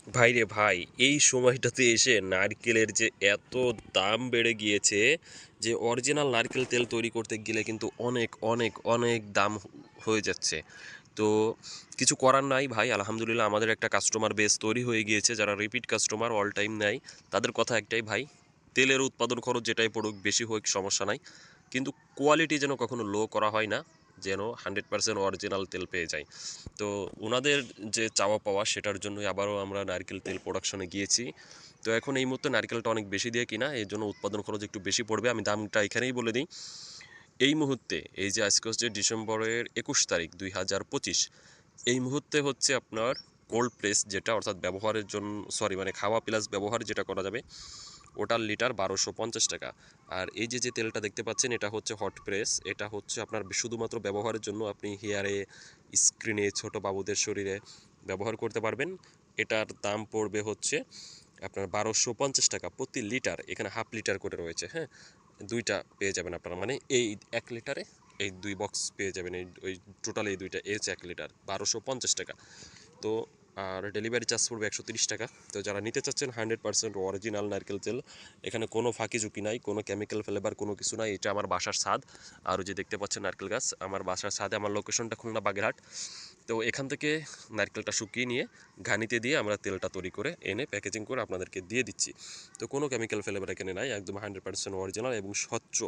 ভাই রে ভাই, এই সময়টাতে এসে নারকেলের যে এত দাম বেড়ে গিয়েছে যে অরিজিনাল নারকেল তেল তৈরি করতে গেলে কিন্তু অনেক অনেক অনেক দাম হয়ে যাচ্ছে। তো কিছু করার নাই ভাই, আলহামদুলিল্লাহ আমাদের একটা কাস্টমার বেস তৈরি হয়ে গিয়েছে যারা রিপিট কাস্টমার অল টাইম নেয়। তাদের কথা একটাই ভাই, তেলের উৎপাদন খরচ যেটাই পড়ুক বেশি হোক সমস্যা নাই, কিন্তু কোয়ালিটি যেন কখনো লো করা হয় না, যেন 100% অরিজিনাল তেল পেয়ে যায়। তো ওনাদের যে চাওয়া পাওয়া সেটার জন্যই আবারও আমরা নারকেল তেল প্রোডাকশনে গিয়েছি। তো এখন এই মুহূর্তে নারকেলটা অনেক বেশি দিয়ে কিনা, এই জন্য উৎপাদন খরচ একটু বেশি পড়বে। আমি দামটা এখানেই বলে দিই, এই মুহূর্তে এই যে আজকে হচ্ছে ডিসেম্বরের 21 তারিখ 2025, এই মুহূর্তে হচ্ছে আপনার কোল্ড প্রেস যেটা, অর্থাৎ ব্যবহারের জন্য সরি মানে খাওয়া প্লাস ব্যবহার যেটা করা যাবে, ওটার লিটার 1250 টাকা। আর এই যে যে তেলটা দেখতে পাচ্ছেন এটা হচ্ছে হট প্রেস, এটা হচ্ছে আপনার শুধুমাত্র ব্যবহারের জন্য, আপনি হেয়ারে, স্ক্রিনে, ছোট বাবুদের শরীরে ব্যবহার করতে পারবেন। এটার দাম পড়বে হচ্ছে আপনার 1250 টাকা প্রতি লিটার। এখানে হাফ লিটার করে রয়েছে, হ্যাঁ, দুইটা পেয়ে যাবেন আপনারা, মানে এই 1 লিটারে এই 2 বক্স পেয়ে যাবেন, এই ওই টোটাল এই দুইটা এই হচ্ছে 1 লিটার 1250 টাকা। তো আর ডেলিভারি চার্জ পড়বে 130 টাকা। তো যারা নিতে চাচ্ছেন 100% অরিজিনাল নারকেল তেল, এখানে কোনো ফাঁকি ঝুঁকি নাই, কোনো কেমিক্যাল ফ্লেভার, কোনো কিছু নাই। এটা আমার বাসার ছাদ, আর ওই যে দেখতে পাচ্ছেন নারকেল গাছ আমার বাসার ছাদে। আমার লোকেশনটা খুলনা বাগেরহাট। তো এখান থেকে নারকেলটা শুকিয়ে নিয়ে ঘানিতে দিয়ে আমরা তেলটা তৈরি করে এনে প্যাকেজিং করে আপনাদেরকে দিয়ে দিচ্ছি। তো কোনো কেমিক্যাল ফ্লেভার এখানে নাই, একদম 100% অরিজিনাল এবং স্বচ্ছ,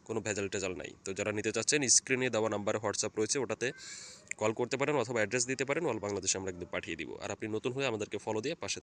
কোনো ভেজাল টেজাল নাই। তো যারা নিতে চাচ্ছেন স্ক্রিনে দেওয়া নাম্বারে হোয়াটসঅ্যাপ রয়েছে, ওটাতে কল করতে পারেন অথবা অ্যাড্রেস দিতে পারেন, অল বাংলাদেশে আমরা একদম পাঠিয়ে দিব। আর আপনি নতুন হয়ে আমাদেরকে ফলো দিয়ে পাশে